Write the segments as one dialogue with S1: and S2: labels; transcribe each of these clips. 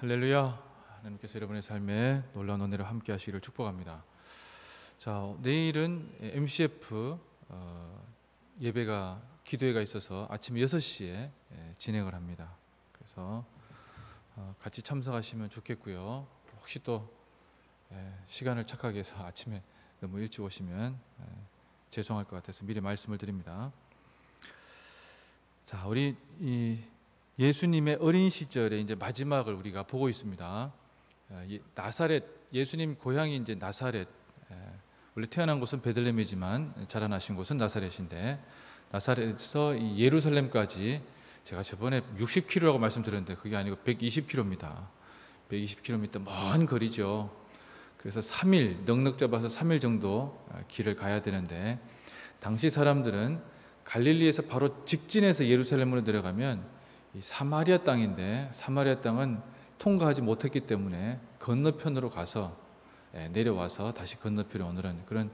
S1: 할렐루야. 하나님께서 여러분의 삶에 놀라운 은혜를 함께 하시기를 축복합니다. 자, 내일은 MCF 예배가 기도회가 있어서 아침 6시에 진행을 합니다. 그래서 같이 참석하시면 좋겠고요. 혹시 또 시간을 착하게 해서 아침에 너무 일찍 오시면 죄송할 것 같아서 미리 말씀을 드립니다. 자, 우리 예수님의 어린 시절의 이제 마지막을 우리가 보고 있습니다. 나사렛, 예수님 고향이 이제 나사렛. 원래 태어난 곳은 베들레헴이지만 자라나신 곳은 나사렛인데, 나사렛에서 예루살렘까지 제가 저번에 60km라고 말씀드렸는데 그게 아니고 120km입니다. 120km 먼 거리죠. 그래서 3일, 넉넉 잡아서 3일 정도 길을 가야 되는데, 당시 사람들은 갈릴리에서 바로 직진해서 예루살렘으로 내려가면 이 사마리아 땅인데, 사마리아 땅은 통과하지 못했기 때문에 건너편으로 가서 내려와서 다시 건너편에 오늘은 그런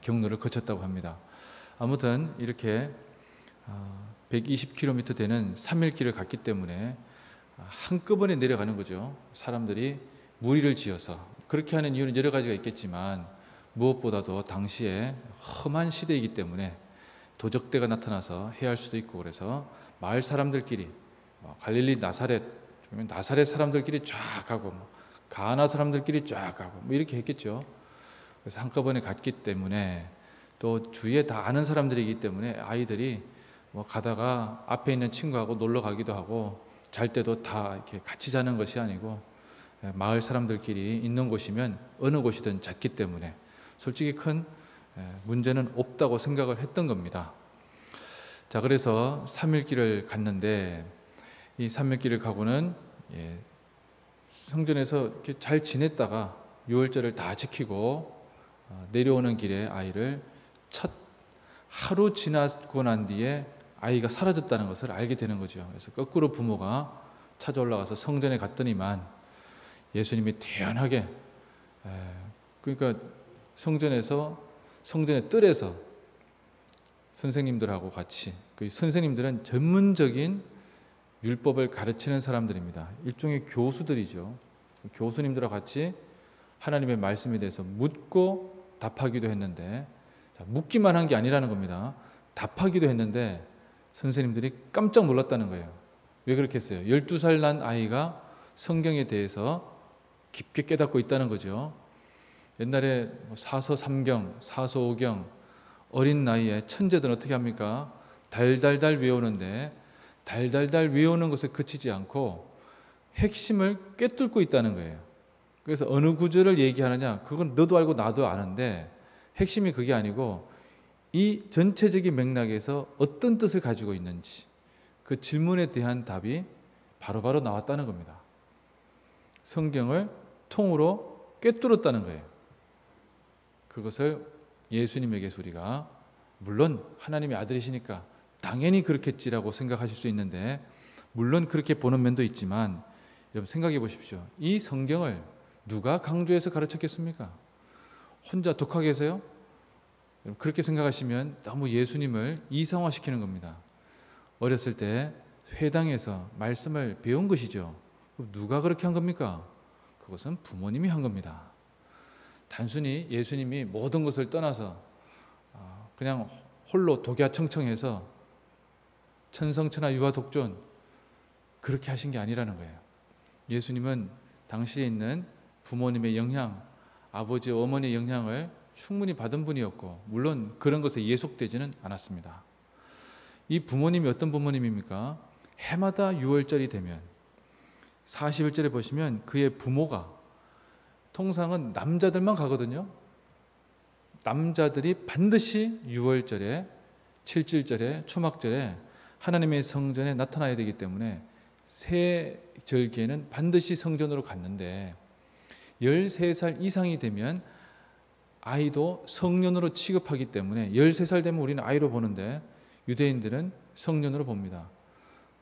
S1: 경로를 거쳤다고 합니다. 아무튼 이렇게 120km 되는 3일 길을 갔기 때문에 한꺼번에 내려가는 거죠. 사람들이 무리를 지어서. 그렇게 하는 이유는 여러 가지가 있겠지만 무엇보다도 당시에 험한 시대이기 때문에 도적대가 나타나서 해할 수도 있고, 그래서 마을 사람들끼리 갈릴리 나사렛 사람들끼리 쫙 가고 가나 사람들끼리 쫙 가고 이렇게 했겠죠. 그래서 한꺼번에 갔기 때문에, 또 주위에 다 아는 사람들이기 때문에 아이들이 가다가 앞에 있는 친구하고 놀러 가기도 하고, 잘 때도 다 이렇게 같이 자는 것이 아니고 마을 사람들끼리 있는 곳이면 어느 곳이든 잤기 때문에 솔직히 큰 문제는 없다고 생각을 했던 겁니다. 자, 그래서 3일 길을 갔는데, 이 3일 길을 가고는 성전에서 이렇게 잘 지냈다가 유월절을 다 지키고 내려오는 길에 아이를 첫 하루 지나고 난 뒤에 아이가 사라졌다는 것을 알게 되는 거죠. 그래서 거꾸로 부모가 찾아 올라가서 성전에 갔더니만 예수님이 태연하게, 그러니까 성전의 뜰에서 선생님들하고 같이, 그 선생님들은 전문적인 율법을 가르치는 사람들입니다. 일종의 교수들이죠. 교수님들과 같이 하나님의 말씀에 대해서 묻고 답하기도 했는데, 묻기만 한 게 아니라는 겁니다. 답하기도 했는데 선생님들이 깜짝 놀랐다는 거예요. 왜 그렇게 했어요? 12살 난 아이가 성경에 대해서 깊게 깨닫고 있다는 거죠. 옛날에 사서 3경, 사서 5경, 어린 나이에 천재들은 어떻게 합니까? 달달달 외우는데, 달달달 외우는 것에 그치지 않고 핵심을 꿰뚫고 있다는 거예요. 그래서 어느 구절을 얘기하느냐, 그건 너도 알고 나도 아는데 핵심이 그게 아니고 이 전체적인 맥락에서 어떤 뜻을 가지고 있는지, 그 질문에 대한 답이 바로바로 나왔다는 겁니다. 성경을 통으로 꿰뚫었다는 거예요. 그것을 예수님에게서 우리가, 물론 하나님의 아들이시니까 당연히 그렇겠지라고 생각하실 수 있는데, 물론 그렇게 보는 면도 있지만, 여러분 생각해 보십시오. 이 성경을 누가 강조해서 가르쳤겠습니까? 혼자 독하게 해서요? 여러분 그렇게 생각하시면 너무 예수님을 이상화시키는 겁니다. 어렸을 때 회당에서 말씀을 배운 것이죠. 누가 그렇게 한 겁니까? 그것은 부모님이 한 겁니다. 단순히 예수님이 모든 것을 떠나서 그냥 홀로 독야청청해서 천성천하 유아독존 그렇게 하신 게 아니라는 거예요. 예수님은 당시에 있는 부모님의 영향, 아버지, 어머니의 영향을 충분히 받은 분이었고, 물론 그런 것에 예속되지는 않았습니다. 이 부모님이 어떤 부모님입니까? 해마다 유월절이 되면 41절에 보시면 그의 부모가, 통상은 남자들만 가거든요. 남자들이 반드시 유월절에, 칠칠절에, 초막절에 하나님의 성전에 나타나야 되기 때문에 새 절기에는 반드시 성전으로 갔는데, 13살 이상이 되면 아이도 성년으로 취급하기 때문에 13살 되면 우리는 아이로 보는데 유대인들은 성년으로 봅니다.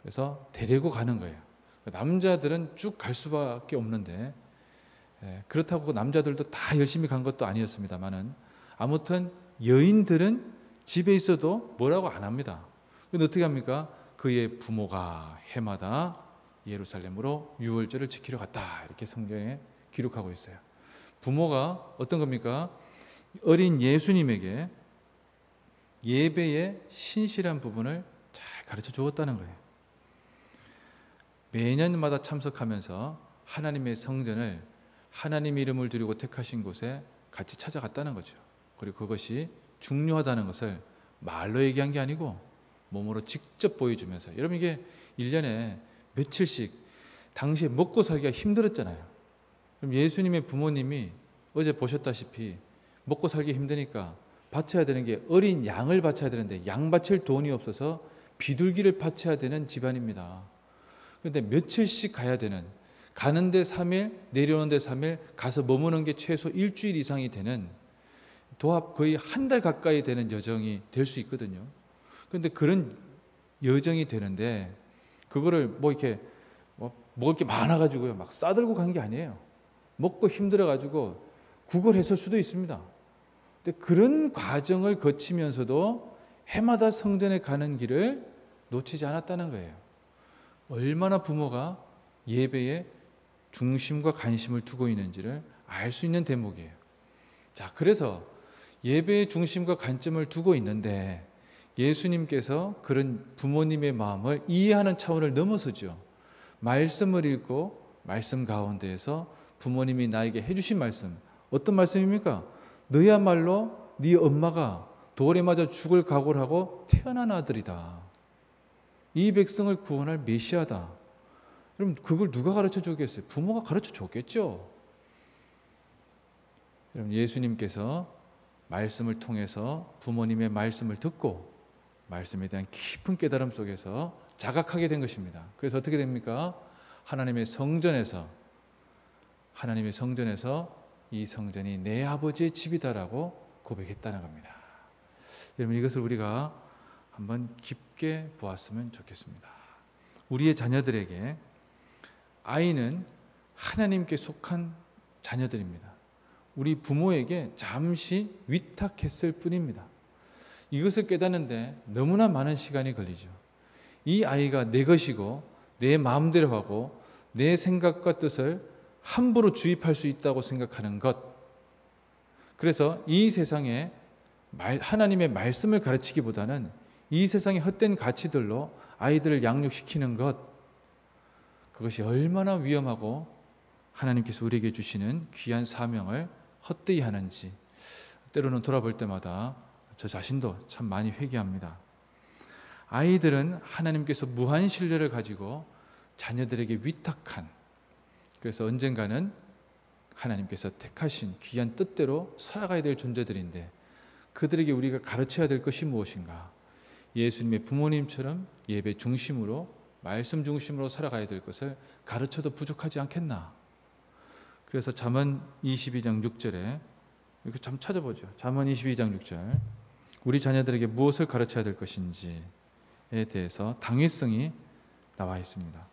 S1: 그래서 데리고 가는 거예요. 남자들은 쭉 갈 수밖에 없는데, 그렇다고 남자들도 다 열심히 간 것도 아니었습니다만은, 아무튼 여인들은 집에 있어도 뭐라고 안 합니다. 근데 어떻게 합니까? 그의 부모가 해마다 예루살렘으로 유월절을 지키러 갔다. 이렇게 성경에 기록하고 있어요. 부모가 어떤 겁니까? 어린 예수님에게 예배의 신실한 부분을 잘 가르쳐 주었다는 거예요. 매년마다 참석하면서 하나님의 성전을 하나님 이름을 드리고 택하신 곳에 같이 찾아갔다는 거죠. 그리고 그것이 중요하다는 것을 말로 얘기한 게 아니고 몸으로 직접 보여주면서, 여러분 이게 1년에 며칠씩, 당시에 먹고 살기가 힘들었잖아요. 그럼 예수님의 부모님이 어제 보셨다시피 먹고 살기 힘드니까 바쳐야 되는 게 어린 양을 바쳐야 되는데 양 바칠 돈이 없어서 비둘기를 바쳐야 되는 집안입니다. 그런데 며칠씩 가야 되는, 가는데 3일, 내려오는데 3일, 가서 머무는 게 최소 일주일 이상이 되는, 도합 거의 한 달 가까이 되는 여정이 될 수 있거든요. 그런데 그런 여정이 되는데 그거를 이렇게 먹을 게 많아가지고요 막 싸들고 간 게 아니에요. 먹고 힘들어가지고 구걸했을 수도 있습니다. 근데 그런 과정을 거치면서도 해마다 성전에 가는 길을 놓치지 않았다는 거예요. 얼마나 부모가 예배에 중심과 관심을 두고 있는지를 알 수 있는 대목이에요. 자, 그래서 예배의 중심과 관점을 두고 있는데 예수님께서 그런 부모님의 마음을 이해하는 차원을 넘어서죠. 말씀을 읽고 말씀 가운데에서 부모님이 나에게 해주신 말씀, 어떤 말씀입니까? 너야말로 네 엄마가 돌에 맞아 죽을 각오를 하고 태어난 아들이다. 이 백성을 구원할 메시아다. 그럼 그걸 누가 가르쳐 주겠어요? 부모가 가르쳐 줬겠죠. 여러분, 예수님께서 말씀을 통해서 부모님의 말씀을 듣고 말씀에 대한 깊은 깨달음 속에서 자각하게 된 것입니다. 그래서 어떻게 됩니까? 하나님의 성전에서 이 성전이 내 아버지의 집이다라고 고백했다는 겁니다. 여러분, 이것을 우리가 한번 깊게 보았으면 좋겠습니다. 우리의 자녀들에게, 아이는 하나님께 속한 자녀들입니다. 우리 부모에게 잠시 위탁했을 뿐입니다. 이것을 깨닫는데 너무나 많은 시간이 걸리죠. 이 아이가 내 것이고 내 마음대로 하고 내 생각과 뜻을 함부로 주입할 수 있다고 생각하는 것. 그래서 이 세상에 하나님의 말씀을 가르치기보다는 이 세상의 헛된 가치들로 아이들을 양육시키는 것, 그것이 얼마나 위험하고 하나님께서 우리에게 주시는 귀한 사명을 헛되이 하는지 때로는 돌아볼 때마다 저 자신도 참 많이 회개합니다. 아이들은 하나님께서 무한 신뢰를 가지고 자녀들에게 위탁한, 그래서 언젠가는 하나님께서 택하신 귀한 뜻대로 살아가야 될 존재들인데, 그들에게 우리가 가르쳐야 될 것이 무엇인가? 예수님의 부모님처럼 예배 중심으로, 말씀 중심으로 살아가야 될 것을 가르쳐도 부족하지 않겠나? 그래서 잠언 22장 6절에 이렇게 참 찾아보죠. 잠언 22장 6절, 우리 자녀들에게 무엇을 가르쳐야 될 것인지에 대해서 당위성이 나와 있습니다.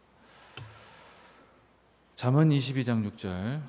S1: 잠언 22장 6절,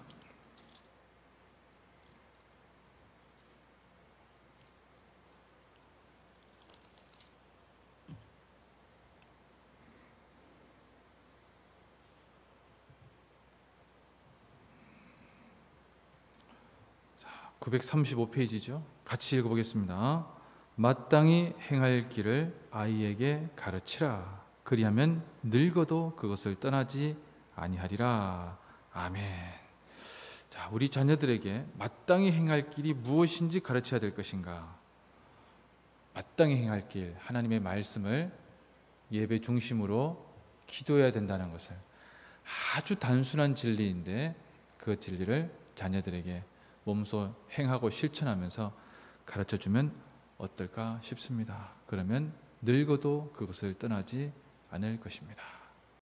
S1: 자, 935페이지죠. 같이 읽어보겠습니다. 마땅히 행할 길을 아이에게 가르치라. 그리하면 늙어도 그것을 떠나지 아니하리라. 아멘. 자, 우리 자녀들에게 마땅히 행할 길이 무엇인지 가르쳐야 될 것인가? 마땅히 행할 길, 하나님의 말씀을 예배 중심으로 기도해야 된다는 것을, 아주 단순한 진리인데 그 진리를 자녀들에게 몸소 행하고 실천하면서 가르쳐주면 어떨까 싶습니다. 그러면 늙어도 그것을 떠나지 않을 것입니다.